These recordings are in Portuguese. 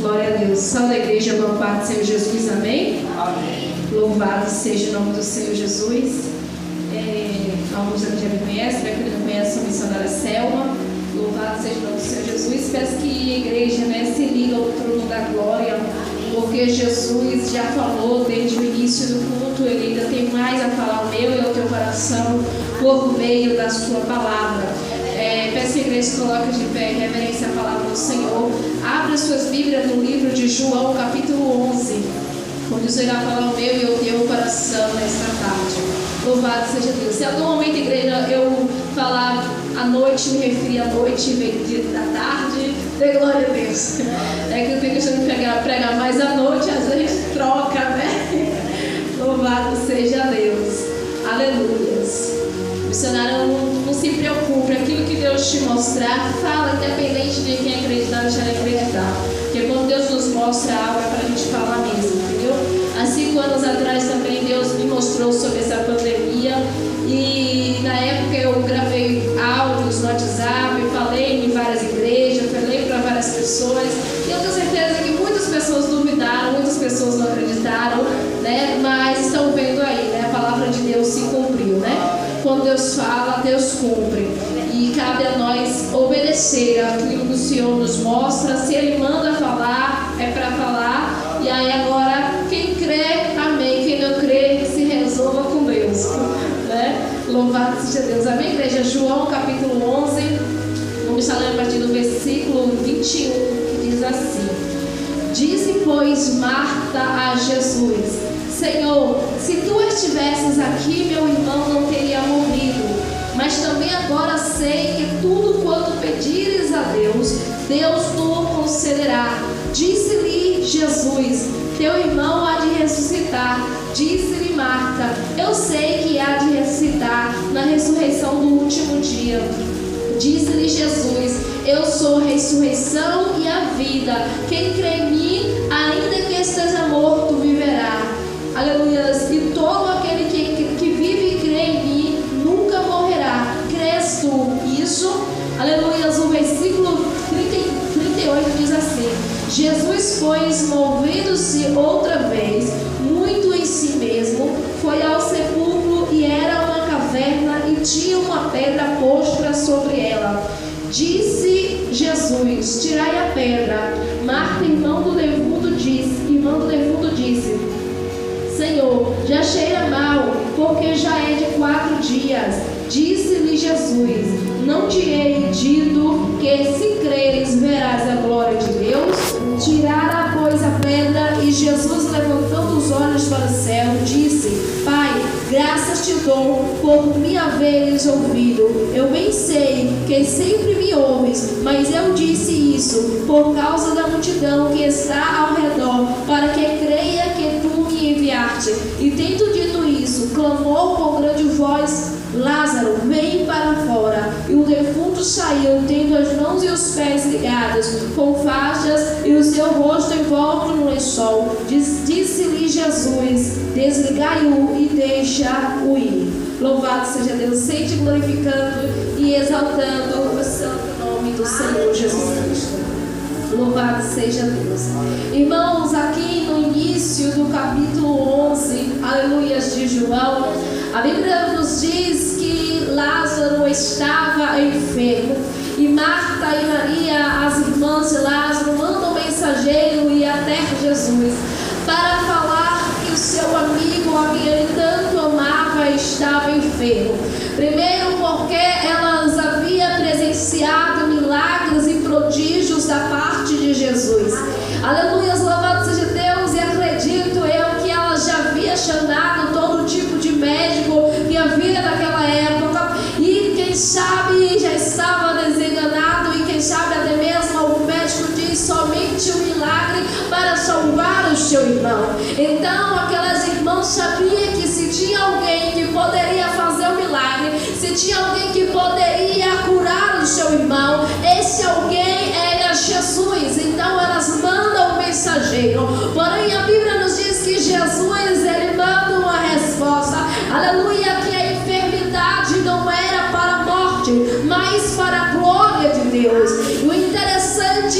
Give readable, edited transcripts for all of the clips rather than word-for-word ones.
Glória a Deus. Salve a igreja, boa paz do Senhor Jesus, amém? Amém. Louvado seja o nome do Senhor Jesus. Alguns já me conhecem, para quem não conhece, sou missionária Selma. Louvado seja o nome do Senhor Jesus. Peço que a igreja se liga ao trono da glória, porque Jesus já falou desde o início do culto, ele ainda tem mais a falar ao meu e ao teu coração por meio da sua palavra. Peço que a igreja se coloque de pé em reverência à palavra do Senhor. Abra suas Bíblias no livro de João, capítulo 11. Como Deus irá falar ao meu e ao teu coração nesta tarde. Louvado seja Deus. Se em algum momento, igreja, eu falar à noite, me referir à noite, meio-dia da tarde, dê glória a Deus. É que eu tenho questão de pregar mais à noite, às vezes a gente troca, né? Louvado seja Deus. Aleluias. Missionário, não se preocupe, aquilo que Deus te mostrar, fala, independente de quem acreditar ou deixar de acreditar. Porque quando Deus nos mostra algo, é para a gente falar mesmo, entendeu? Há 5 anos atrás também Deus me mostrou sobre essa pandemia. E na época eu gravei áudios no WhatsApp, falei em várias igrejas, falei para várias pessoas. E eu tenho certeza que muitas pessoas duvidaram, muitas pessoas não acreditaram, né? Mas estão vendo aí, né? A palavra de Deus se cumpriu, né? Quando Deus fala, Deus cumpre. E cabe a nós obedecer aquilo que o Senhor nos mostra. Se Ele manda falar, é para falar. E aí agora, quem crê, amém. Quem não crê, se resolva com Deus, né? Louvado seja Deus. Amém, igreja? João, capítulo 11. Vamos estar lendo a partir do versículo 21, que diz assim: Disse, pois, Marta a Jesus: Senhor, se tu estivesses aqui, meu irmão não teria morrido. Mas também agora sei que tudo quanto pedires a Deus, Deus tu concederá. Disse-lhe Jesus: Teu irmão há de ressuscitar. Disse-lhe Marta: Eu sei que há de ressuscitar na ressurreição do último dia. Disse-lhe Jesus: Eu sou a ressurreição e a vida. Quem crê em mim, ainda que esteja morto, viverá. Aleluia. E todo aquele que vive e crê em mim nunca morrerá. Crês tu isso? Aleluia. O versículo 38 diz assim: Jesus, pois, movendo-se outra vez, muito em si mesmo, foi ao sepulcro, e era uma caverna, e tinha uma pedra posta sobre ela. Disse Jesus: Tirai a pedra. Marta, irmã do defunto, disse: Senhor, já cheira mal, porque já é de 4 dias. Disse-lhe Jesus: Não te hei dito que, se creres, verás a glória de Deus? Tirara, pois, a pedra, e Jesus, levantando os olhos para o céu, disse: Pai, graças te dou por me haveres ouvido. Eu bem sei que sempre me ouves, mas eu disse isso por causa da multidão que está ao redor, para que creia que tu me enviaste. E tendo dito isso, clamou com grande voz: Lázaro, vem para fora. E o defunto saiu, tendo as mãos e os pés ligados com faixas, e o seu rosto envolto no lençol. Disse-lhe Jesus: Desligai-o e deixa-o ir. Louvado seja Deus. Sente glorificando e exaltando o santo nome do Senhor Jesus Cristo. Louvado seja Deus. Irmãos, aqui no início do capítulo 11, aleluias, de João, a Bíblia nos diz que Lázaro estava enfermo. E Marta e Maria, as irmãs de Lázaro, mandam um mensageiro ir até Jesus para falar que o seu amigo, a quem ele tanto amava, estava enfermo. Primeiro porque elas haviam presenciado milagres e prodígios da parte de Jesus. Aleluia, louvado seja Deus. E acredito eu que ela já havia chamado todo tipo de médico que havia naquela época, e quem sabe já estava desenganado, e quem sabe até mesmo o médico diz somente um milagre para salvar o seu irmão. Então aquelas irmãs sabiam que se tinha alguém que poderia fazer o milagre, se tinha alguém que poderia curar o seu irmão, esse alguém era Jesus. Então elas mandam um mensageiro. Porém a Bíblia nos diz que Jesus, ele manda uma resposta. Aleluia, que a enfermidade não era para a morte, mas para a glória de Deus. O interessante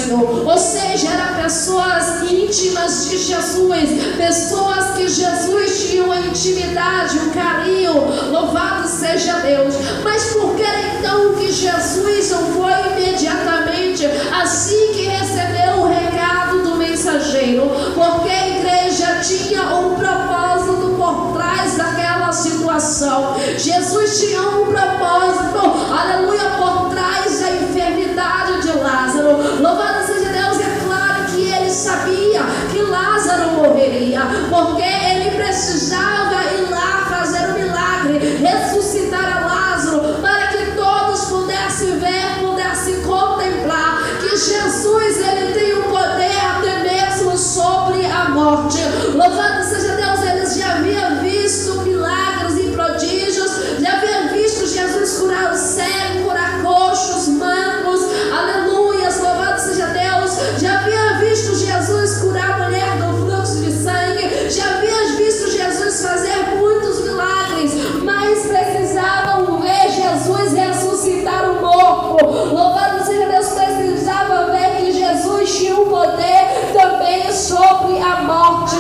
Lázaro. Ou seja, eram pessoas íntimas de Jesus, pessoas que Jesus tinha uma intimidade, um carinho. Louvado seja Deus. Mas por que então que Jesus não foi imediatamente assim que recebeu o recado do mensageiro? Porque a igreja tinha um propósito por trás daquela situação. Jesus tinha um propósito, aleluia, por trás da enfermidade de Lázaro. Louvado seja Deus. É claro que ele sabia que Lázaro morreria, porque ele precisava ir lá fazer um milagre, ressuscitar a Lázaro, para que todos pudessem ver, pudessem contemplar que Jesus, ele tem o poder até mesmo sobre a morte. Louvado seja Deus. Eles já haviam visto milagres e prodígios, já haviam visto Jesus curar o cego, curar coxos, mancos, aleluia, louvado seja Deus. Já havia visto Jesus curar a mulher do fluxo de sangue, já havia visto Jesus fazer muitos milagres, mas precisavam ver Jesus ressuscitar o morto. Louvado seja Deus. Precisava ver que Jesus tinha um poder também sobre a morte.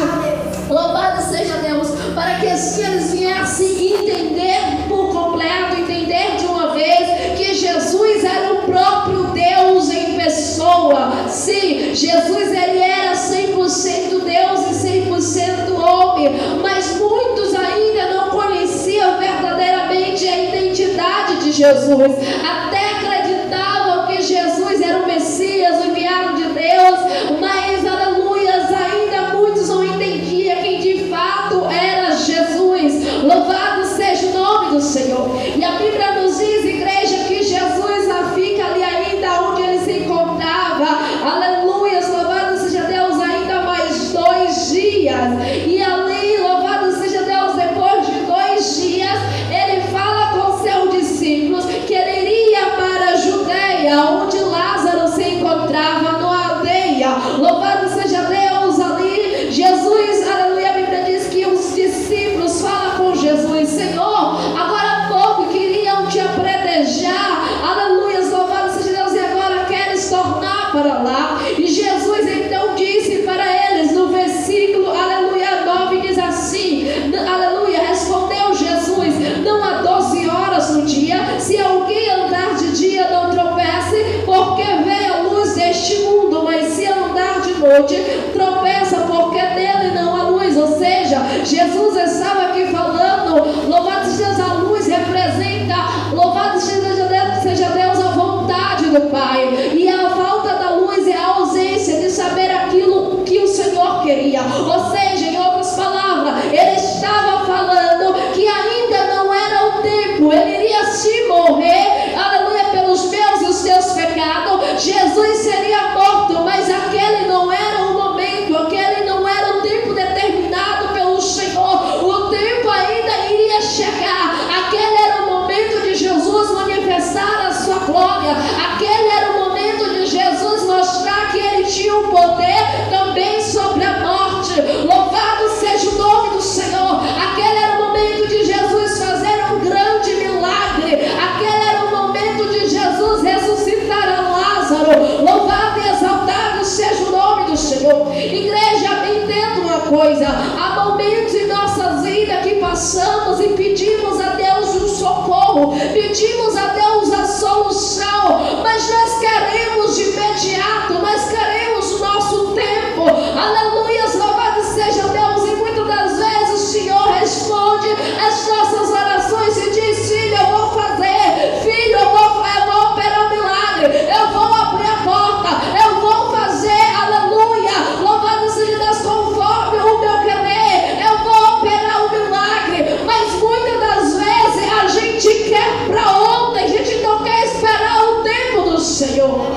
Louvado seja Deus, para que assim eles viessem entender por completo, entender de uma vez que Jesus era o próprio Deus em pessoa. Sim, Jesus, ele era 100% Deus e 100% homem, mas muitos ainda não conheciam verdadeiramente a identidade de Jesus. Até acreditavam que Jesus era o Messias, o enviado de Deus, mas aleluias, ainda muitos não entendiam quem de fato era Jesus. Louvado seja o nome do Senhor. E a Bíblia nos diz, igreja, que Jesus fica ali ainda onde ele se encontrava. Aleluia, louvado seja Deus, ainda mais 2 dias. E ali, louvado seja Deus, depois de 2 dias, ele fala com seus discípulos que ele iria para a Judeia, onde Lázaro se encontrava, numa aldeia. Louvado seja Deus. Ali Jesus, aleluia, a Bíblia diz que os discípulos falam com Jesus: Senhor, agora há pouco queriam te apredejar, aleluia, louvado seja Deus, e agora queres tornar para lá. E Jesus então disse para eles no versículo, aleluia, 9, diz assim, aleluia, respondeu Jesus: não há 12 horas no dia, se alguém andar de dia não tropece, porque vê a luz deste mundo, mas se andar de noite tropeça, porque nele não há luz. Ou seja, Jesus estava aqui falando, louvado seja Deus, a luz representa, louvado seja Deus, a vontade do Pai, e a falta da luz é a ausência de saber aquilo que o Senhor queria. Ou seja, em outras palavras, ele estava falando que ainda não era o tempo, ele iria se morrer, aleluia, pelos meus e os seus pecados. Jesus seria morto, mas aquele não era o momento, aquele não era o tempo determinado pelo Senhor. O tempo ainda iria chegar. Aquele era o momento de Jesus manifestar a sua glória. Aquele era o momento de Jesus mostrar que ele tinha um poder também sobre a morte. Louvado seja o nome do Senhor. Aquele era o momento de Jesus fazer um grande milagre. Aquele era o momento de Jesus ressuscitar a Lázaro. Louvado e exaltado seja o nome do Senhor. Igreja, entenda uma coisa: há momentos em nossas vidas que passamos e pedimos a Deus um socorro, pedimos a Deus a solução, mas nós queremos de imediato, nós queremos o nosso tempo. Aleluia, louvado seja Deus. E muitas das vezes o Senhor responde as nossas orações e diz: filho, eu vou fazer, filho, eu vou operar um milagre, eu vou abrir a porta, eu vou fazer, aleluia, louvado seja Deus, conforme o meu querer, eu vou operar um milagre. Mas muitas das vezes a gente quer para ontem, a gente não quer esperar o tempo do Senhor.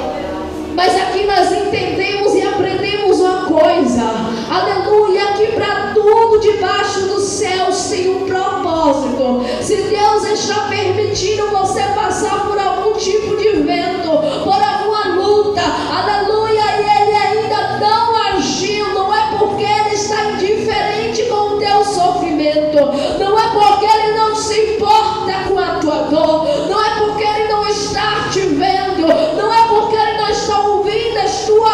Mas aqui nós entendemos e aprendemos uma coisa, aleluia, que para tudo debaixo dos céus tem um propósito. Se Deus está permitindo você passar por algum tipo de vento, por alguma luta, aleluia, e Ele ainda não agiu, não é porque Ele está indiferente com o teu sofrimento, não é porque Ele não se importa com a tua dor, não é porque Ele não está te vendo, não é porque Ele não está ouvindo as tuas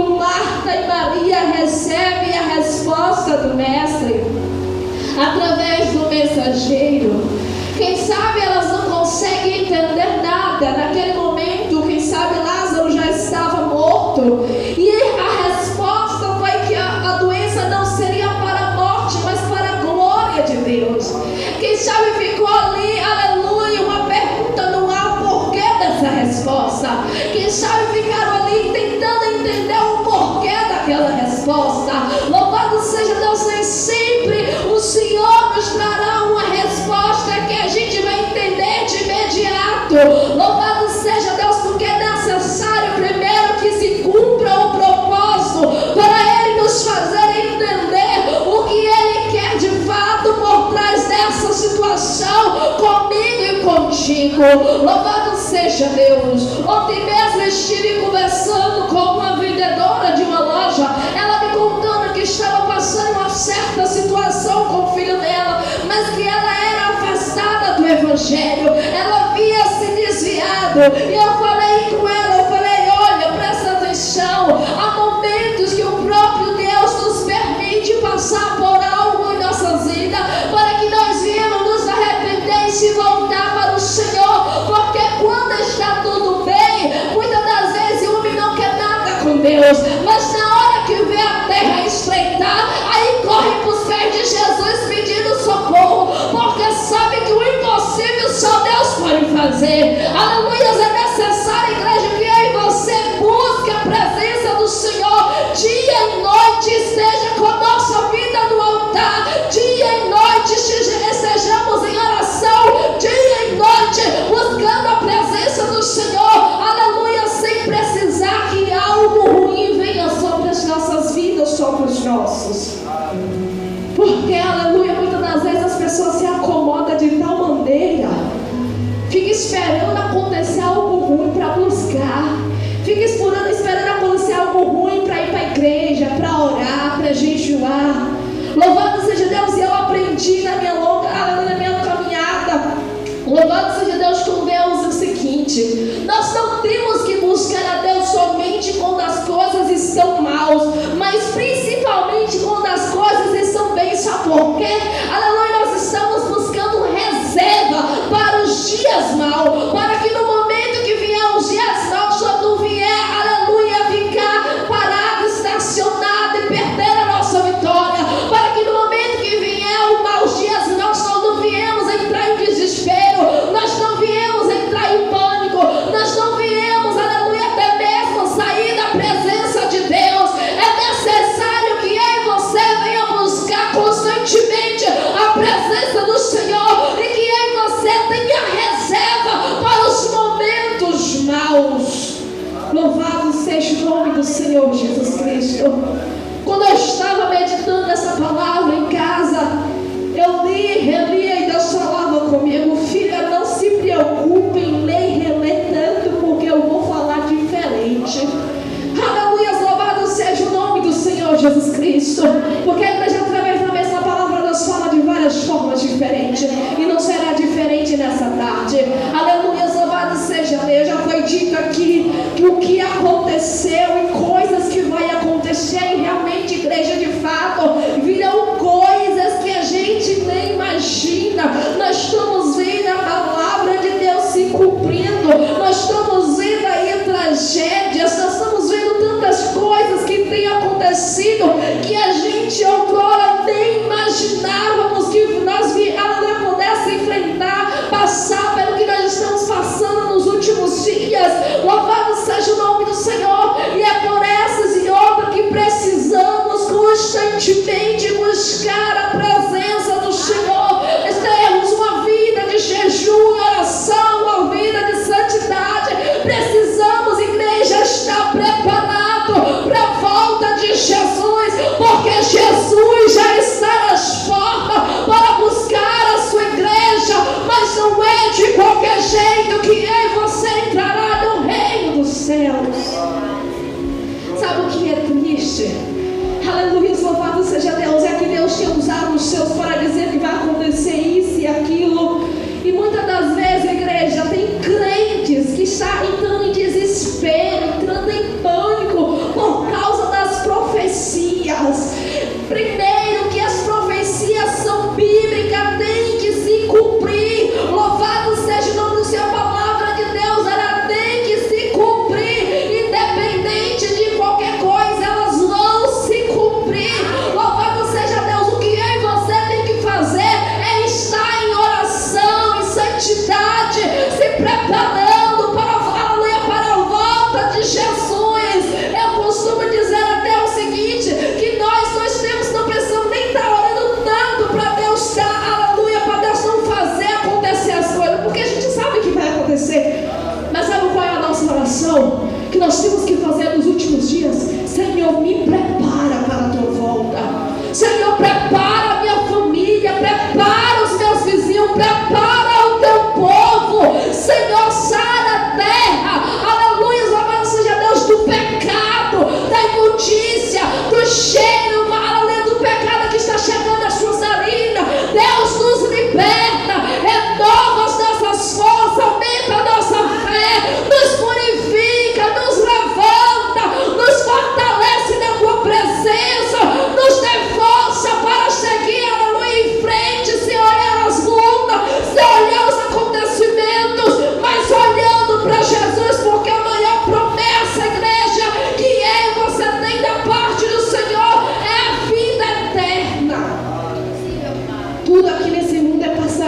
quando Marta e Maria recebem a resposta do Mestre através do mensageiro, quem sabe elas não conseguem entender nada. Naquele momento, quem sabe Lázaro já estava morto, e a resposta foi que a doença não seria para a morte, mas para a glória de Deus. Quem sabe ficou ali, aleluia, uma pergunta no ar, o porquê dessa resposta. Quem sabe ficaram ali tentando entender o porquê daquela resposta. Louvado seja Deus, nem sempre o Senhor nos trará uma resposta que a gente vai entender de imediato. Louvado seja Deus, porque é necessário primeiro que se cumpra o propósito para Ele nos fazer entender o que Ele quer de fato por trás dessa situação comigo e contigo. Louvado seja Deus. Ontem mesmo estive conversando com uma vendedora de uma loja, ela me contando que estava passando uma certa situação com o filho dela, mas que ela era afastada do Evangelho, ela havia se desviado. E eu falei com ela, eu falei: olha, presta atenção, há momentos que o próprio Deus nos permite passar por algo em nossas vidas, para que nós viemos nos arrepender e se voltar para o Senhor, porque quando está tudo bem, muitas das vezes o homem não quer nada com Deus, mas na hora que vê a terra estreitar, aí corre para os pés de Jesus pedindo socorro, porque sabe que o impossível só Deus pode fazer. Aleluia, é necessário, igreja, que eu e você busque a presença do Senhor dia e noite, esteja com a nossa vida no altar, dia e noite estejamos em oração, dia e noite buscando a presença do Senhor, aleluia, sem precisar que algo ruim venha sobre as nossas vidas, sobre os nossos. Porque, aleluia, muitas das vezes as pessoas se acomodam de tal maneira, fica esperando acontecer algo ruim para buscar, fica esperando acontecer algo ruim para ir para a igreja, para orar, para jejuar. Louvado seja Deus, e eu aprendi na minha caminhada, louvado seja Deus, com Deus, o seguinte: nós não temos que buscar a Deus somente quando as coisas estão maus, mas principalmente quando as coisas estão bem. Sabe por quê? Aleluia, nós estamos buscando reserva para os dias maus, para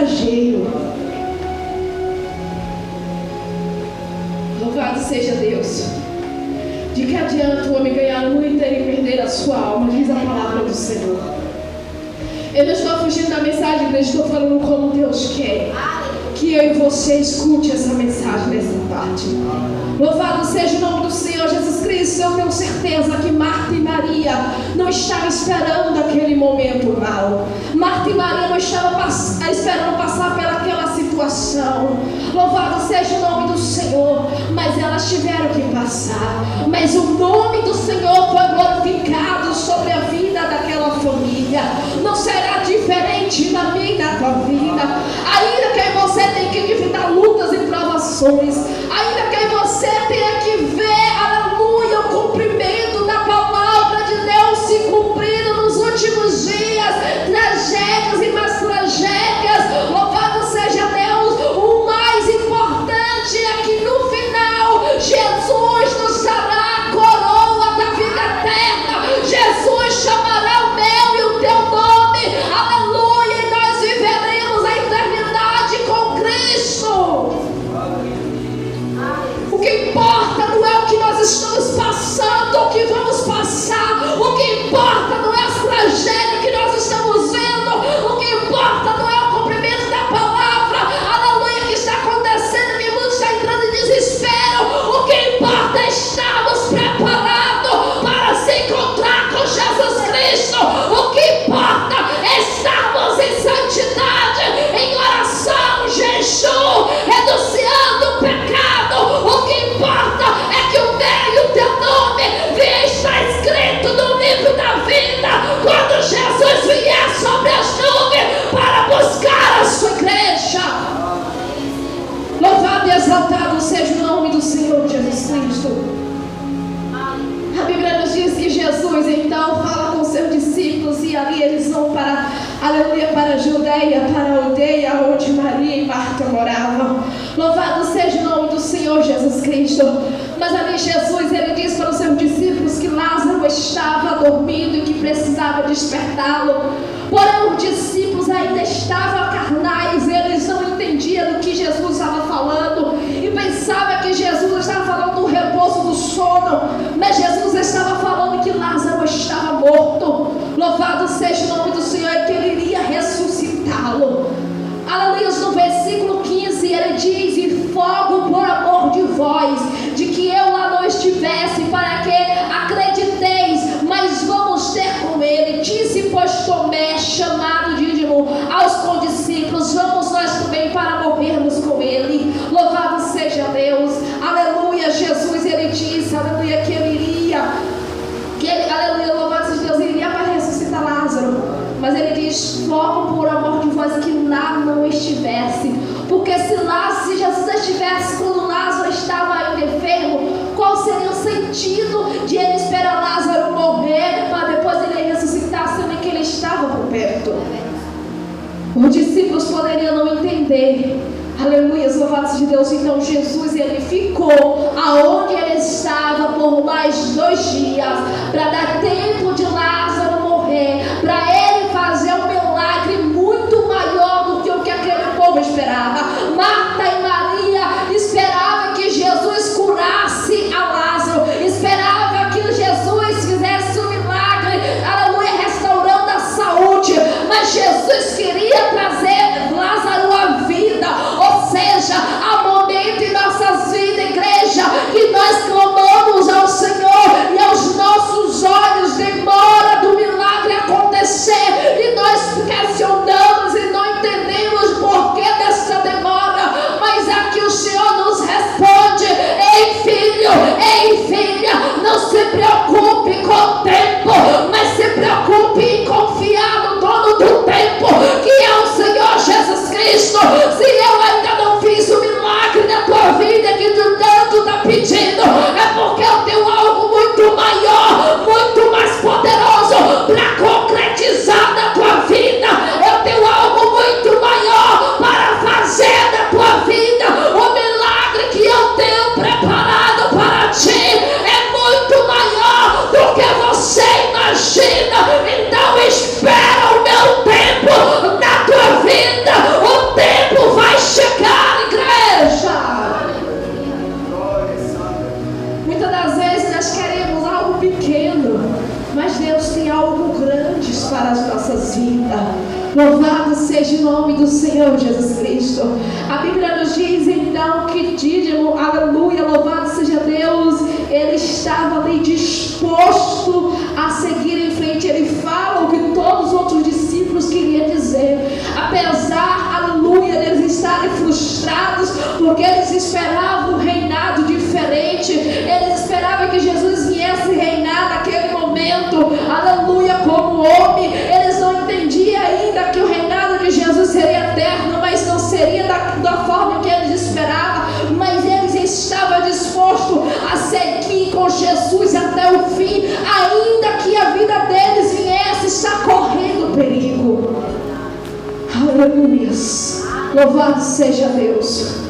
passageiro. Louvado seja Deus. De que adianta o homem ganhar muito e perder a sua alma, diz a palavra do Senhor. Eu não estou fugindo da mensagem, mas estou falando como Deus quer que eu e você escute essa mensagem nessa parte. Louvado seja o nome do Senhor Jesus Cristo. Eu tenho certeza que Marta e Maria não estavam esperando aquele momento mal. Marta e Maria não estavam esperando passar pelaquela situação. Louvado seja o nome do Senhor. Mas elas tiveram que passar. Mas o nome do Senhor foi glorificado sobre a vida daquela família. Não será diferente na minha e na tua vida. Ainda que você tenha que enfrentar lutas e provações, ainda que você tenha que ver, aleluia, o cumprimento da palavra de Deus se cumprindo nos últimos dias, tragédias e mais tragédias, louvado seja Deus. O mais importante é que no final Jesus nos dará a coroa da vida eterna. Jesus chamará o meu e o teu nome, aleluia, e nós viveremos a eternidade com Cristo. O que importa não é o que nós estamos passando, o que vamos passar. O que importa não é as tragédias que nós estamos vendo. O que importa não é o cumprimento da palavra, aleluia, que está acontecendo, que mundo está entrando em desespero. O que importa é estarmos preparados para se encontrar com Jesus Cristo. O que importa é estarmos em santidade, em oração, jejum, renunciando o pecado. O que importa é que o meu e o teu nome está escrito no livro da vida quando Jesus vier sobre as nuvens para buscar a sua igreja. Louvado e exaltado seja o nome do Senhor Jesus Cristo. A Bíblia nos diz que Jesus então fala com seus discípulos e ali eles vão para, aleluia, para a Judeia, para a aldeia onde Maria e Marta moravam. Louvado seja o nome do Senhor Jesus Cristo. Mas ali Jesus, ele diz para os seus discípulos que Lázaro estava dormindo e que precisava despertá-lo. Porém os discípulos ainda estavam carnais, eles não entendiam do que Jesus estava falando e pensavam que Jesus estava falando do repouso do sono, mas Jesus estava falando que Lázaro estava morto. Louvado seja o nome do Senhor, e que ele iria ressuscitá-lo. Aleluia. No versículo 15 ele diz: e fogo por amor de vós, de que eu lá não estivesse, para que acrediteis, mas vamos ter com ele. Disse, pois, Tomé, chamado Dídimo, aos condiscípulos: vamos nós também para morrermos com ele. Louvado seja Deus. Aleluia. Jesus, ele disse, aleluia, que ele iria, aleluia, louvado seja Deus, ele iria para ressuscitar Lázaro. Mas ele diz: fogo por amor de vós, que lá não estivesse. Porque se Jesus estivesse quando Lázaro estava ainda enfermo, qual seria o sentido de ele esperar Lázaro morrer para depois ele ressuscitar, sendo que ele estava por perto? Os discípulos poderiam não entender. Aleluia, louvado seja Deus. Então Jesus, ele ficou aonde ele estava por mais 2 dias, para dar tempo de Lázaro morrer, para ele fazer um milagre muito maior do que o que aquele povo esperava. Marta e Maria esperavam que Jesus curasse a Lázaro, esperavam que Jesus fizesse um milagre, aleluia, restaurando a saúde, mas Jesus queria trazer Lázaro à vida. Ou seja, há momento em nossas vidas, igreja, que nós clamamos ao Senhor e aos nossos olhos demora do milagre acontecer. Louvado seja o nome do Senhor Jesus Cristo. A Bíblia nos diz então que Dídimo, aleluia, louvado seja Deus, ele estava ali disposto a seguir em frente. Ele fala o que todos os outros discípulos queriam dizer, apesar, aleluia, deles estarem frustrados, porque eles esperavam um reinado diferente. Eles esperavam que Jesus viesse reinar naquele momento, aleluia, como homem. Eles não entendiam ainda que o reinado de Jesus seria eterno, mas não seria da forma que eles esperavam. Mas eles estavam dispostos a seguir com Jesus até o fim, ainda que a vida deles viesse estar correndo perigo. Aleluia, louvado seja Deus.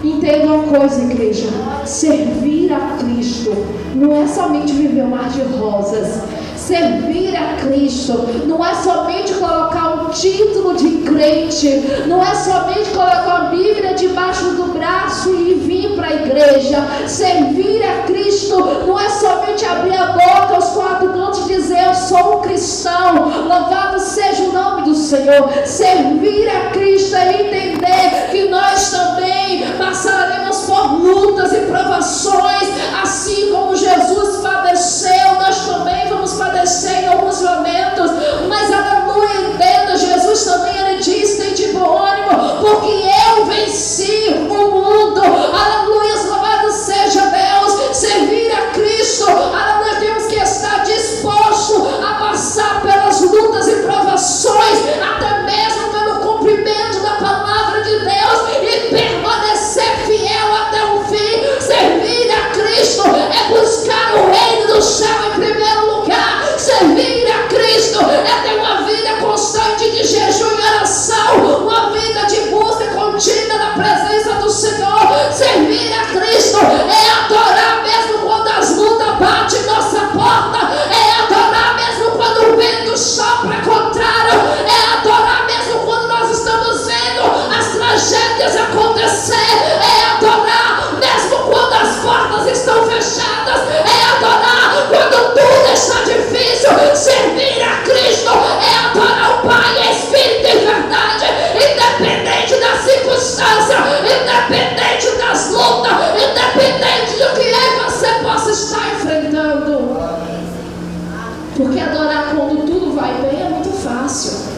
Entenda uma coisa, igreja: servir a Cristo não é somente viver um mar de rosas. Servir a Cristo não é somente colocar um título de crente, não é somente colocar a Bíblia debaixo do braço e vir para a igreja. Servir a Cristo não é somente abrir a boca aos 4 cantos e dizer: eu sou um cristão. Louvado seja o nome do Senhor. Servir a Cristo é entender que nós também passaremos por lutas e provações, assim como Jesus padeceu, nós também vamos padecer em alguns momentos. Mas aleluia, entenda, Jesus também ele diz: tem de bom ânimo, porque eu venci o mundo. Aleluia, louvado seja Deus. Servir a Cristo, aleluia, temos que estar disposto a passar pelas lutas e provações, até mesmo pelo cumprimento da palavra de Deus, e permanecer fiel até o fim. Servir a Cristo é buscar o reino do céu em primeiro lugar. Servir a Cristo é ter uma vida constante de jejum e oração, uma vida de busca contínua na presença do Senhor. Servir a Cristo é adorar mesmo quando as lutas batem em nossa porta, é adorar mesmo quando o vento sopra contrário, é adorar mesmo quando nós estamos vendo as tragédias acontecer, é adorar mesmo quando as portas estão fechadas, é adorar quando tudo está difícil. Servir a Cristo é adorar o Pai em espírito e verdade, independente da circunstância, independente das lutas, independente do que você possa estar enfrentando. Porque adorar quando tudo vai bem é muito fácil.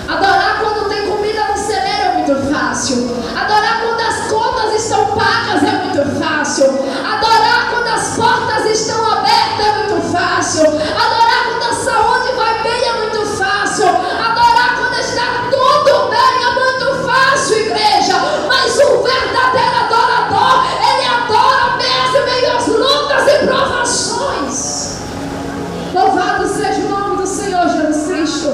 Adorar quando tem comida no celeiro é muito fácil. Adorar quando as contas estão pagas é muito fácil. Adorar quando as portas estão abertas é muito fácil. Adorar quando a saúde vai bem é muito fácil. Adorar quando está tudo bem é muito fácil, igreja. Mas o verdadeiro adorador, ele adora mesmo em meio às lutas e provações. Louvado seja o nome do Senhor Jesus Cristo.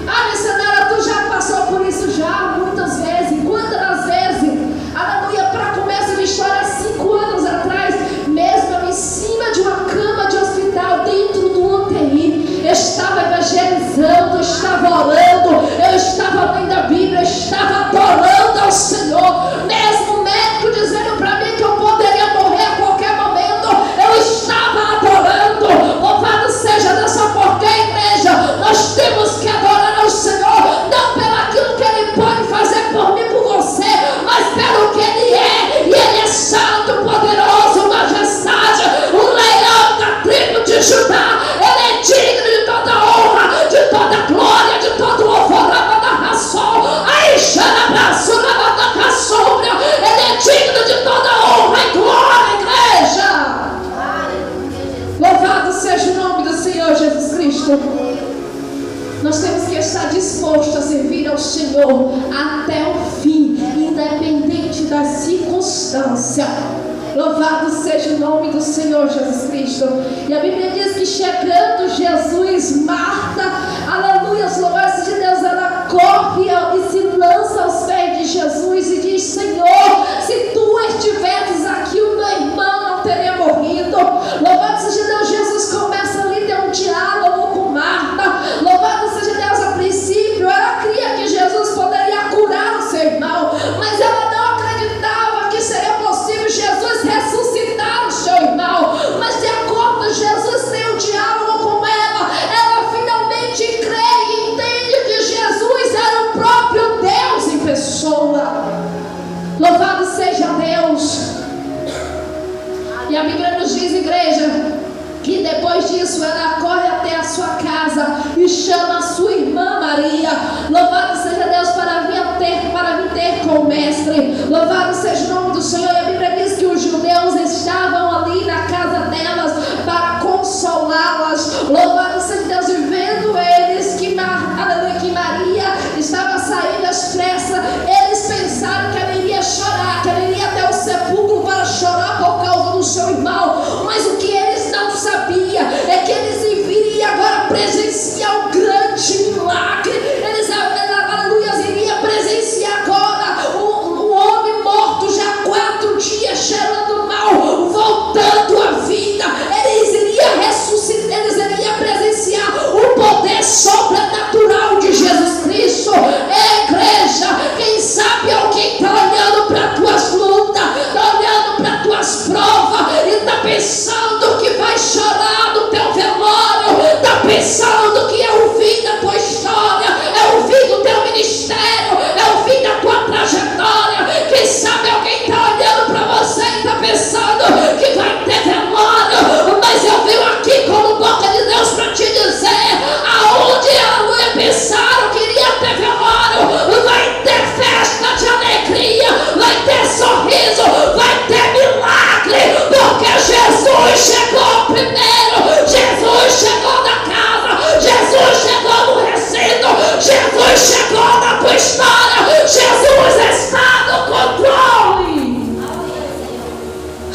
Ah, missionária, tu já passou por isso já muitas vezes. Quantas vezes? Aleluia, para começo de história, 5 anos atrás, mesmo eu em cima de uma cama de hospital, dentro do UTI, eu estava evangelizando, eu estava orando, eu estava lendo a Bíblia, eu estava adorando ao Senhor. Mesmo o médico dizendo para mim que eu poderia morrer a qualquer momento, eu estava adorando. Louvado seja Deus, porque, igreja, nós temos que adorar ao Senhor, não pelo aquilo que Ele pode fazer por mim, por você, mas pelo que Ele é. E Ele é santo, poderoso, majestade, o leão da tribo de Judá. Ele é digno de toda honra, de toda glória, de todo louvor. Ele é digno de toda honra e glória, igreja. Louvado seja o nome do Senhor Jesus Cristo. Nós temos que estar dispostos a servir ao Senhor até o fim, independente das circunstâncias. Louvado seja o nome do Senhor Jesus Cristo. E a Bíblia diz que chegando Jesus, Marta, aleluia, louvado seja Deus, ela corre e se lança aos pés de Jesus e diz: Senhor, se tu estivesses aqui, o meu irmão não teria morrido. Louvado seja Deus, Jesus começa ali a ter um diálogo com Marta. Louvado seja Deus, a princípio ela cria que Jesus poderia curar o seu irmão, mas ela não acreditava que seria possível Jesus ressuscitar o seu irmão. Mas de acordo, Jesus tem um diálogo com ela, ela finalmente crê e entende que depois disso, ela corre até a sua casa e chama a sua irmã Maria. Louvado seja Deus para vir ter com o mestre. Louvado seja o nome do Senhor. E a Bíblia diz que os judeus estavam ali na casa delas para consolá-las. Louvado seja Deus. E vendo eles que Maria estava saindo às pressas, eles pensaram que ela iria chorar, que ela iria até o sepulcro para chorar por causa do seu irmão. Mas o que eles não sabiam é que eles iriam agora presenciar um grande milagre. Eles, aleluia, iriam presenciar agora um homem morto já há 4 dias, cheirando mal, voltando à vida. Eles iriam ressuscitar, eles iriam presenciar o poder sobrenatural de Jesus Cristo. Igreja, quem sabe alguém está olhando para tuas lutas, está olhando para tuas provas e está pensando que vai chorar no teu velório, está pensando que é o fim da tua história, é o fim do teu ministério, é o fim da tua trajetória. Quem sabe alguém está olhando para você e está pensando que vai ter velório, mas eu venho aqui como boca de Deus para te dizer: aonde ela pensaram que iria ter velório, vai ter festa de alegria, vai ter sorriso, vai ter milagre, porque Jesus chegou primeiro, Jesus chegou na casa, Jesus chegou no recinto, Jesus chegou na tua história, Jesus está no controle.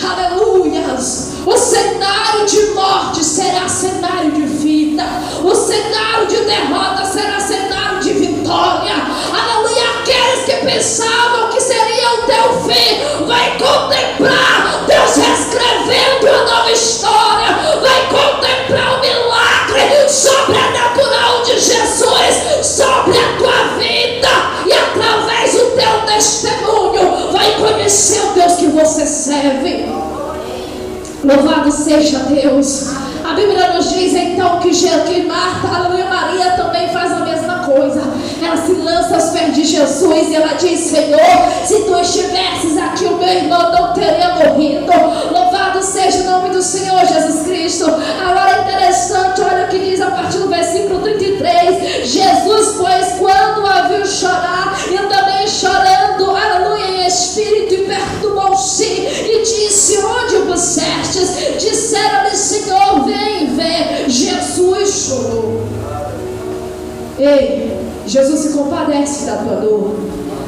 Aleluias. O cenário de morte será cenário de vida, o cenário de derrota será cenário de vitória. Aleluia. Aqueles que pensavam que seria o teu fim, vai contemplar Deus reescrevendo a nova história, vai contemplar o milagre sobrenatural de Jesus sobre a tua vida, e através do teu testemunho vai conhecer o Deus que você serve. Louvado seja Deus. A Bíblia nos diz então que Marta, aleluia, Maria também faz a mesma coisa. Ela se lança aos pés de Jesus e ela diz: Senhor, se tu estivesses aqui, o meu irmão não teria morrido. Louvado seja o nome do Senhor Jesus Cristo. Agora é interessante, olha o que diz a partir do versículo 33. Jesus, pois, quando a viu chorar, e também chorando, aleluia, em espírito, perturbou-se e disse: onde o pusestes? Disseram-lhe: Senhor, vem ver. Jesus chorou. Ei, Jesus se compadece da tua dor.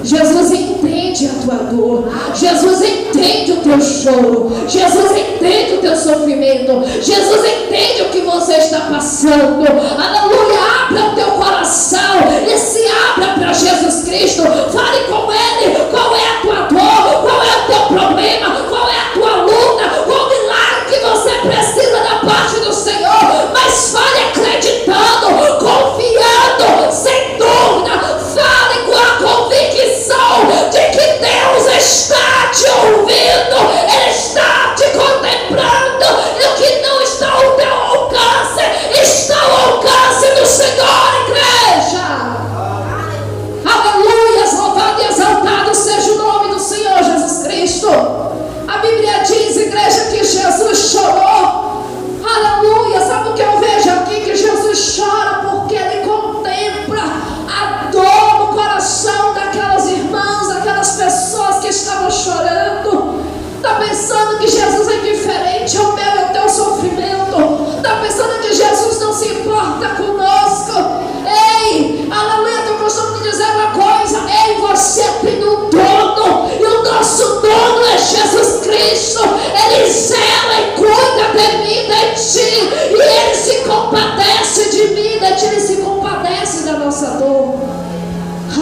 Jesus entende a tua dor. Jesus entende o teu choro. Jesus entende o teu sofrimento. Jesus entende o que você está passando. Aleluia. Abra o teu coração e se abra para Jesus Cristo. Fale com Ele. Qual é a tua dor? Qual é o teu problema? Qual é a tua luta? Qual o milagre que você precisa da parte do Senhor? Mas fale acreditando, confiando, sem dúvida. Fale com a convicção de que Deus está te ouvindo, Ele está te contemplando, e o que não está ao teu alcance está ao alcance do Senhor, igreja. Aleluia, louvado e exaltado seja o nome do Senhor Jesus Cristo. A Bíblia diz, igreja, que Jesus chorou. Aleluia, sabe o que eu vejo aqui? Que Jesus chora porque Ele contempla a dor no coração daquelas irmãs, daquelas pessoas que estavam chorando. Está pensando que Jesus é indiferente ao meu e ao teu sofrimento? Está pensando que Jesus não se importa conosco? Ei, aleluia, eu costumo te dizer uma coisa: ei, você tem um dono, e o nosso dono é Jesus Cristo. Ele zela e cuida de mim, de ti, e Ele se compadece de mim, de ti. Ele se compadece da nossa dor.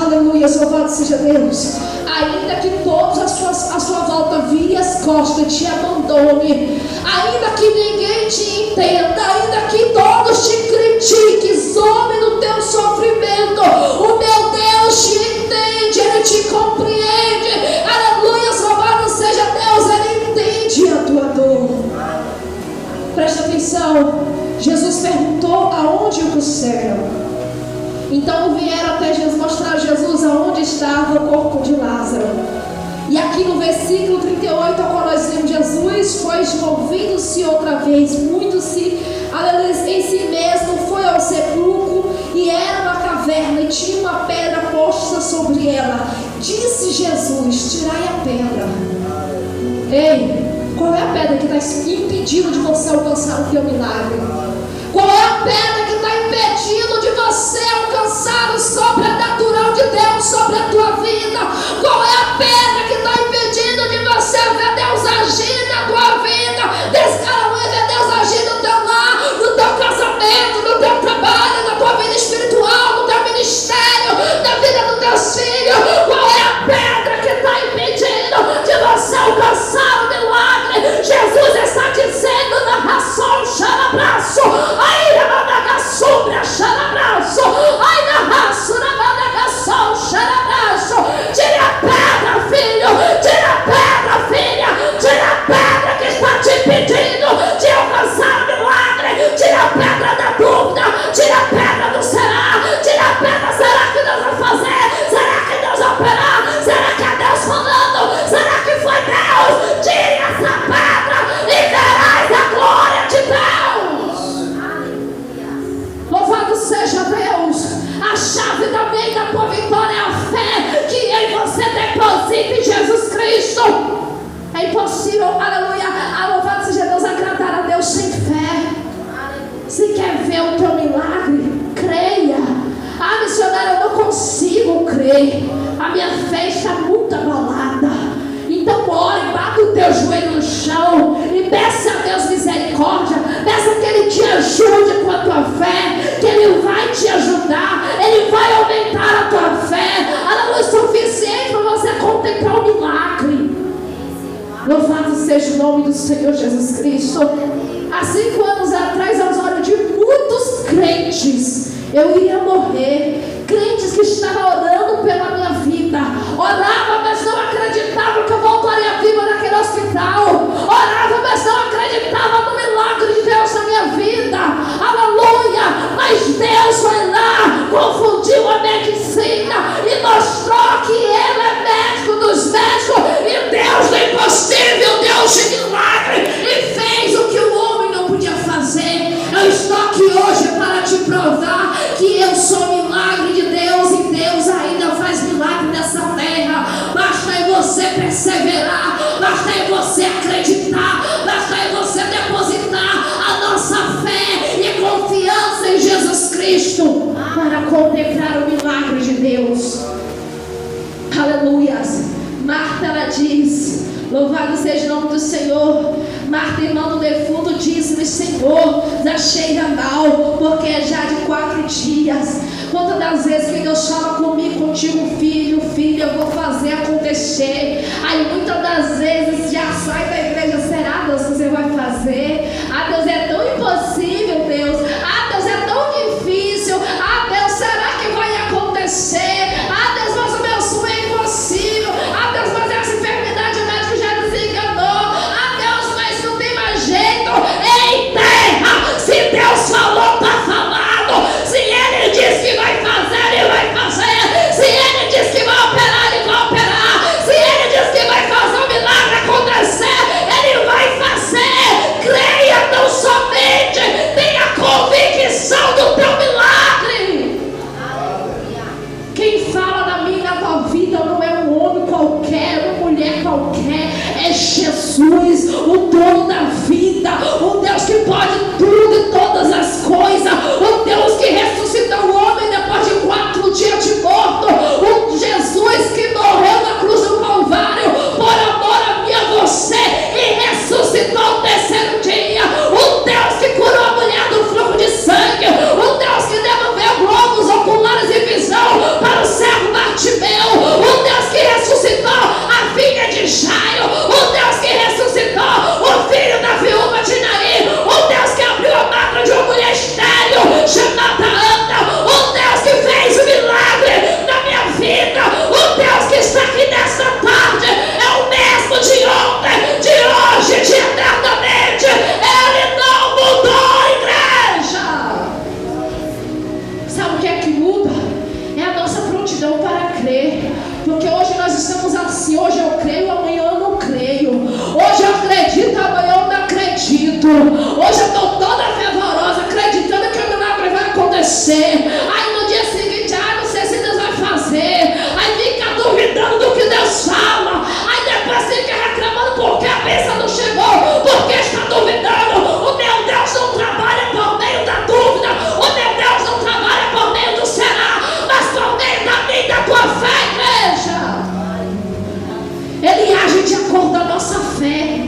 Aleluia, louvado seja Deus. Ainda que todos à sua volta virem as costas e te abandone, ainda que ninguém te entenda, ainda que todos te critiquem, zombem do teu sofrimento, o meu Deus te entende, Ele te compreende. Aleluia, louvado seja Deus, Ele entende a tua dor. Presta atenção. Jesus perguntou aonde o puseram. Então vieram até Jesus, mostrar a Jesus aonde estava o corpo de Lázaro. E aqui no versículo 38, ao qual nós vemos, Jesus foi envolvido-se outra vez, muito se aleluia, em si mesmo, foi ao sepulcro, e era uma caverna, e tinha uma pedra posta sobre ela. Disse Jesus: tirai a pedra. Ei, qual é a pedra que está impedindo de você alcançar o teu milagre? Qual é a pedra que está impedindo de você alcançar o sobrenatural de Deus sobre a tua vida? Qual é a pedra que está impedindo de você ver Deus agir na tua vida? Ver Deus agir no teu lar, no teu casamento, no teu trabalho, na tua vida espiritual, no teu ministério, na vida dos teus filhos. Qual é a pedra que está impedindo de você alcançar o milagre? Jesus está dizendo na ração, xarabraço, aí na managaçumbra, xarabraço, aí na raça, na managação, xarabraço. Tire a pedra, filho, tira a pedra, filha, tira a pedra que está te impedindo de alcançar o milagre. Tira a pedra da dúvida, tira a pedra do será, tira a pedra, será que Deus vai fazer? Será que Deus vai operar? Será que é Deus falando? Será que foi Deus? Tire essa pedra e verás a glória de Deus. Louvado seja Deus. A chave também da tua vitória é a fé que em você deposita em Jesus Cristo. É impossível, aleluia, louvado seja Deus, agradar a Deus sem fé. Se quer ver o teu milagre, creia. Ah, missionária, eu não consigo crer, a minha fé está muito abalada. Então ore, bata o teu joelho no chão e peça a Deus misericórdia. Peça que Ele te ajude com a tua fé, que Ele vai te ajudar, Ele vai aumentar a tua fé. Ela não é suficiente para você contemplar o milagre. Louvado seja o nome do Senhor Jesus Cristo. Há 5 anos atrás, aos olhos de muitos crentes, eu iria morrer. Crentes que estavam orando pela minha vida, orava, mas não acreditavam que eu voltaria viva naquele hospital, orava, mas não acreditava no milagre de Deus na minha vida, aleluia. Mas Deus foi lá, confundiu a medicina e mostrou que Ele é médico dos médicos, e Deus do impossível, Deus de milagre, e fez o que o homem não podia fazer. Eu estou aqui hoje para te provar que eu sou milagre de Deus, e Deus ainda faz milagre nessa terra. Basta em você perseverar, basta em você acreditar, basta em você depositar a nossa fé e confiança em Jesus Cristo para contemplar o milagre de Deus. Aleluias. Marta, ela diz, louvado seja o nome do Senhor. Marta, irmã do defunto, disse-me: Senhor, já cheira mal, porque é já de 4 dias. Quantas das vezes que Deus fala comigo, contigo, filho, filha, eu vou fazer acontecer. Aí muitas das vezes já sai da igreja: será, Deus, que você vai fazer? Ah, Deus, é tão impossível, Deus. Ah, Deus, é tão difícil. Ah, Deus, será que vai acontecer? Ah, Deus, mas o meu sonho é impossível. Ah, Deus, mas essa enfermidade médica já desenganou. Ah, Deus, mas não tem mais jeito. Ei, terra, se Deus falou, está falado. Se Ele diz que vai fazer, Ele vai fazer. Se Ele diz que vai operar, Ele vai operar. Se Ele diz que vai fazer o milagre acontecer, Ele vai fazer. Creia tão somente, tenha convicção do teu milagre. Quem fala na minha, na tua vida, não é um homem qualquer, uma mulher qualquer, é Jesus, o dono da vida, o Deus que pode tudo e todas as coisas, o Deus que ressuscita o homem depois de 4 dias de morto, o Jesus que morreu na cruz do Calvário por amor a mim e a você e ressuscitou ao 3º dia, o Deus que curou a mulher do fluxo de sangue, o Deus que devolveu globos oculares e visão para o cego Bartimeu, o Deus que ressuscitou a filha de Jairo, o Deus que ressuscitou o filho da viúva de Naim, o Deus que abriu a madra de uma mulher estéril chamada Ana, o Deus que fez o milagre na minha vida, o Deus que está aqui nesta tarde é o mesmo de ontem, de hoje, de eternamente. Ele não mudou, igreja. Sabe o que é que muda? É a nossa prontidão para crer. Porque hoje nós estamos assim, hoje eu creio, amanhã eu não creio. Hoje eu acredito, amanhã eu não acredito. Hoje eu estou toda fervorosa, acontecer. Aí no dia seguinte, não sei se Deus vai fazer. Aí fica duvidando do que Deus fala. Aí depois fica reclamando porque a bênção não chegou, porque está duvidando. O meu Deus não trabalha por meio da dúvida. O meu Deus não trabalha por meio do será, mas por meio da minha e da tua fé, igreja. Ele age de acordo com a nossa fé.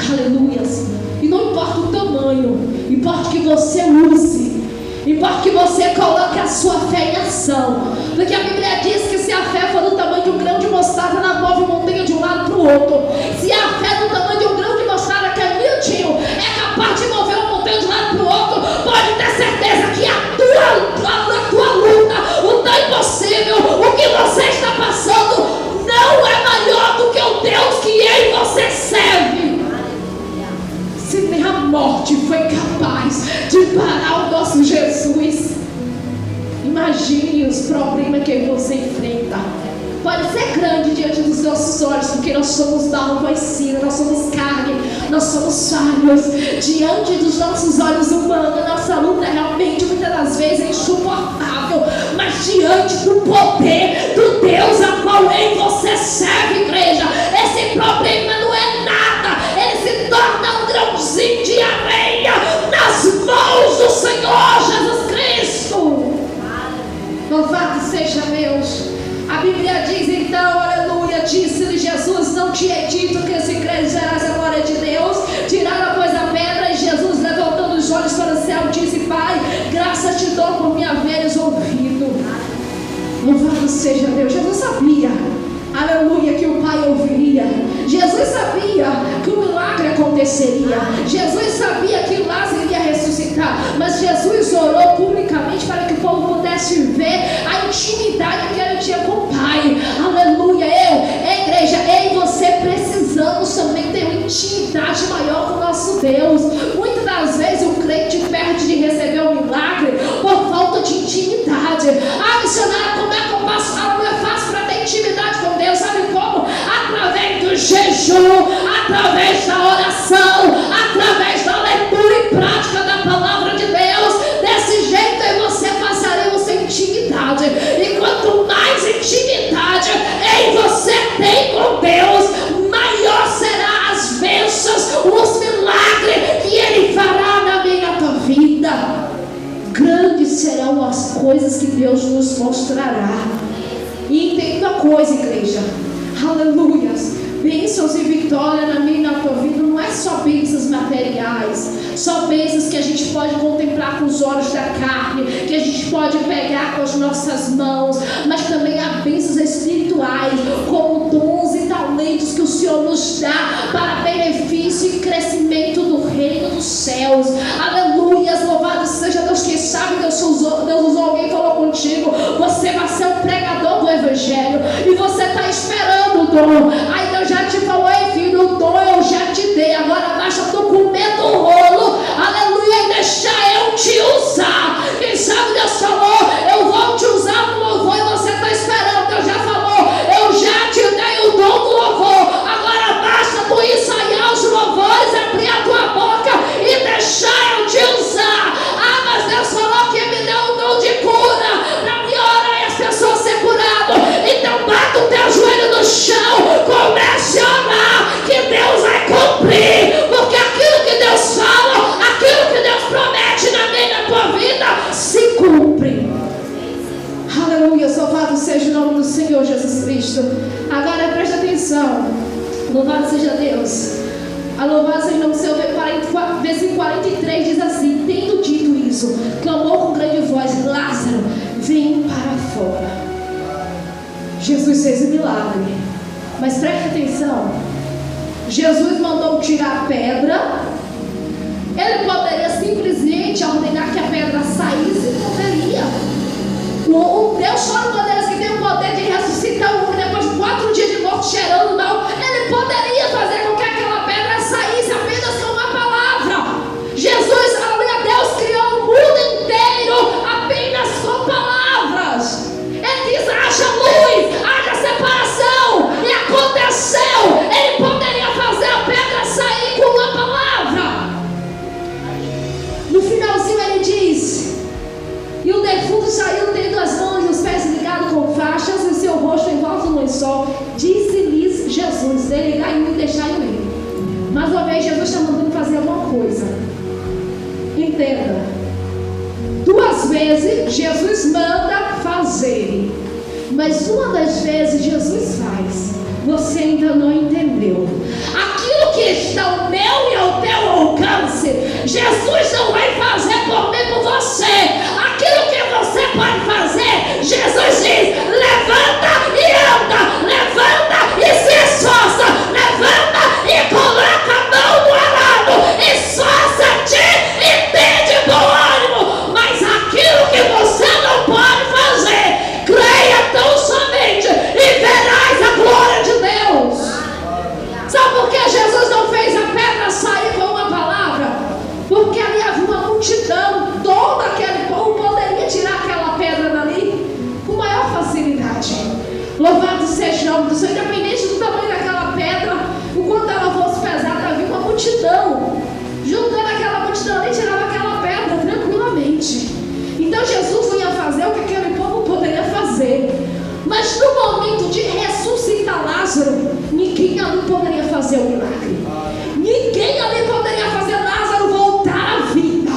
Aleluias. E não importa o tamanho, importa que você use, importa que você coloque a sua fé em ação. Porque a Bíblia diz que se a fé for do tamanho de um grão de mostarda, ela move montanha de um lado para o outro. Se a fé é do tamanho de um grão de mostarda, que é miudinho, é capaz de mover uma montanha de um lado para o outro, pode ter certeza que a tua luta, o tão impossível, o que você está passando, não é maior do que o Deus que em você serve. Se nem a morte foi capaz de parar o nosso Jesus, imagine os problemas que você enfrenta. Pode ser grande diante dos nossos olhos, porque nós somos barro conhecido, nós somos carne, nós somos falhos. Diante dos nossos olhos humanos, nossa luta realmente muitas das vezes é insuportável. Mas diante do poder do Deus a qual em você serve, igreja, esse problema não é nada. Ele se torna um grãozinho de areia nas mãos do Senhor Jesus Cristo. Louvado seja Deus. A Bíblia diz então, aleluia, disse-lhe Jesus: não te é dito que se creres verás a glória de Deus. Tiraram, pois, a pedra, e Jesus, levantando os olhos para o céu, disse: Pai, graças te dou por me haveres ouvido. Louvado seja Deus. Jesus sabia, aleluia, que o Pai ouviria. Jesus sabia que o milagre aconteceria. Jesus sabia que Lázaro iria ressuscitar. Mas Jesus orou publicamente para que o povo pudesse ver a intimidade que ele tinha com o Pai. Aleluia. Igreja, eu e você precisamos também ter uma intimidade maior com o nosso Deus. Muitas das vezes o crente perde de receber o milagre por falta de intimidade. Missionária, como é que eu passo? Não é fácil para ter intimidade com Deus. Sabe como? Através do jejum, através da oração, através da leitura e prática da palavra de Deus. Desse jeito aí você passaremos sem intimidade. E quanto mais intimidade você tem com Deus, maior serão as bênçãos, os milagres que Ele fará na minha tua vida. Grandes serão as coisas que Deus nos mostrará. E entenda uma coisa, igreja, aleluias, bênçãos e vitória na minha e na tua vida não é só bênçãos materiais, só bênçãos que a gente pode contemplar com os olhos da carne, que a gente pode pegar com as nossas mãos, mas também há bênçãos espirituais, como dons e talentos que o Senhor nos dá para benefício e crescimento do reino dos céus. Aleluias, louvado seja Deus. Quem sabe Deus usou alguém e falou contigo: você vai ser um pregador do Evangelho, e você está esperando o dom. Aí Deus já te falou: ei filho, o dom eu já te dei, agora basta tu comer do rolo, aleluia, e deixar eu te usar. Quem sabe Deus falou: eu vou te usar no louvor, e você está esperando. Deus já falou: eu já te dei o dom do louvor, agora basta tu ensaiar os louvores, abrir a tua boca e deixar eu te usar. Mas Deus falou que me deu um dom de cura, para me orar e as pessoas ser curadas. Então bata o teu joelho no chão, comece a orar, que Deus vai cumprir, porque aquilo que Deus fala, aquilo que Deus promete na minha e na tua vida, se cumpre. Aleluia, louvado seja o nome do Senhor Jesus Cristo. Agora presta atenção, louvado seja Deus. A louvado seja o nome do Senhor. Versículo 43 diz assim: tendo dito isso, clamou com grande voz: Lázaro, vem para fora. Jesus fez o milagre, mas preste atenção, Jesus mandou tirar a pedra. Ele poderia simplesmente ordenar que a pedra saísse, poderia. O Deus Todo-Poderoso, que tem o poder de ressuscitar o homem depois de 4 dias de morte cheirando mal, Ele poderia fazer com que aquela pedra saísse apenas com uma palavra. Jesus, aleluia, Deus criou o mundo inteiro apenas com palavras. Ele diz: haja luz, haja separação, e aconteceu. Ele poderia fazer a pedra sair com uma palavra. No finalzinho ele diz: desligar em um e deixar em mim. Mas uma vez Jesus está mandando fazer alguma coisa. Entenda. 2 vezes Jesus manda fazer. Mas uma das vezes Jesus faz. Você ainda não entendeu. Aquilo que está ao meu e ao teu alcance, Jesus não vai fazer por mim, por você. Aquilo que você pode fazer, Jesus diz: levanta e anda, levanta e se esforça, levanta e coloca a mão no arado, esforça-te e tende bom ânimo. Mas aquilo que você não pode fazer, creia tão somente e verás a glória de Deus. Sabe por que Jesus não fez a pedra sair com uma palavra? Porque ali havia uma multidão. Todo aquele povo poderia tirar aquela pedra dali com maior facilidade. Louvado seja o nome do Senhor. Independente do tamanho daquela pedra, o quanto ela fosse pesada, havia uma multidão. Juntando aquela multidão ali, tirava aquela pedra tranquilamente. Então Jesus não ia fazer o que aquele povo poderia fazer. Mas no momento de ressuscitar Lázaro, ninguém ali poderia fazer o milagre. Ninguém ali poderia fazer Lázaro voltar à vida.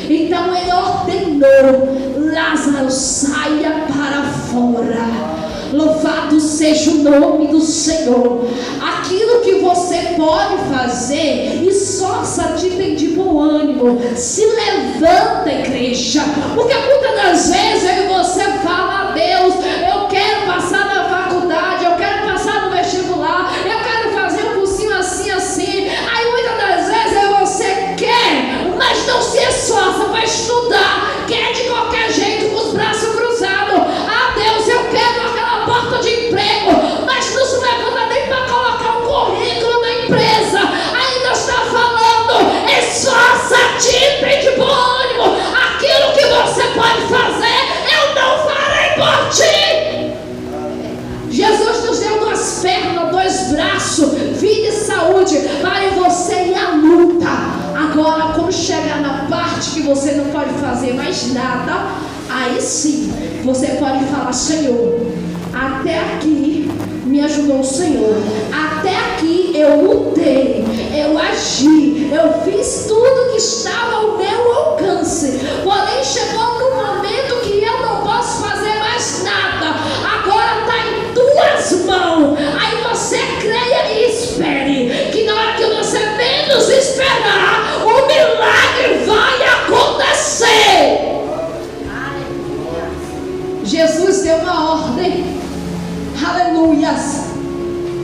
Então ele ordenou: Lázaro, saia para fora. Louvado seja o nome do Senhor. Aquilo que você pode fazer, esforça-te de bom ânimo. Se levanta, igreja. Porque muitas das vezes eu e você fala: a Deus, eu quero passar na faculdade, eu quero passar no vestibular, eu quero fazer um cursinho assim, assim. Aí muitas das vezes você quer, mas não se esforça para estudar, quer de qualquer jeito, com os braços cruzados. Ah, Deus, eu quero aquela porta de emprego, mas não se levanta nem para colocar um currículo na empresa. Ainda está falando: esforça-te, tem de bom ânimo. Aquilo que você pode fazer, eu não farei por ti. Jesus nos deu 2 pernas, 2 braços, vida e saúde para você ir à luta. Agora, quando chegar na parte que você não pode fazer mais nada, aí sim você pode falar: Senhor, até aqui me ajudou o Senhor, até aqui eu lutei, eu agi, eu fiz tudo que estava ao meu alcance. Porém chegou no momento que eu não posso fazer mais nada. Agora está em tuas mãos. Aí você creia e espere, que na hora que você menos esperar, o milagre vai acontecer. Jesus deu uma ordem, aleluias,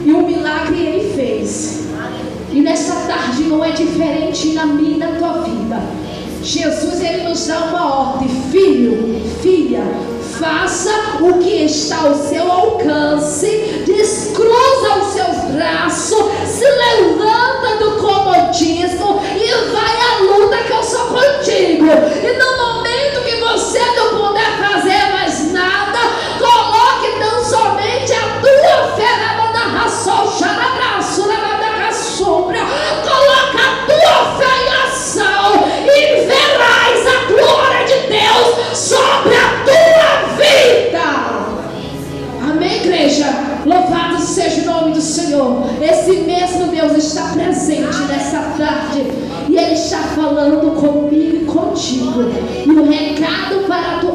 e o milagre ele fez. E nessa tarde não é diferente na minha e na tua vida. Jesus ele nos dá uma ordem: filho, filha, faça o que está ao seu alcance, descruza os seus braços, se levanta do comodismo e vai à luta que eu sou contigo. E no momento que você não puder fazer mais nada, coloque tão somente a tua fé na ração, xarabraço, na sombra. Coloca a tua fé em ação e verás a glória de Deus sobre a tua vida. Amém, igreja? Louvado seja o nome do Senhor. Esse mesmo Deus está presente nessa tarde e Ele está falando comigo e contigo. E o recado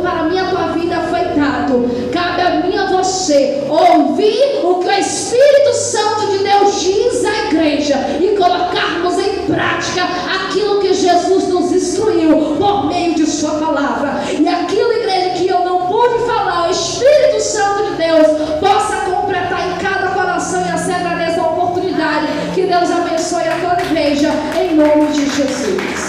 para a minha tua vida foi dado. Cabe a mim e a você ouvir o que o Espírito Santo de Deus diz à igreja e colocarmos em prática aquilo que Jesus nos instruiu por meio de sua palavra. E aquilo, igreja, que eu não pude falar, o Espírito Santo de Deus possa completar em cada coração. E assim agradeço a oportunidade. Que Deus abençoe a toda a igreja em nome de Jesus.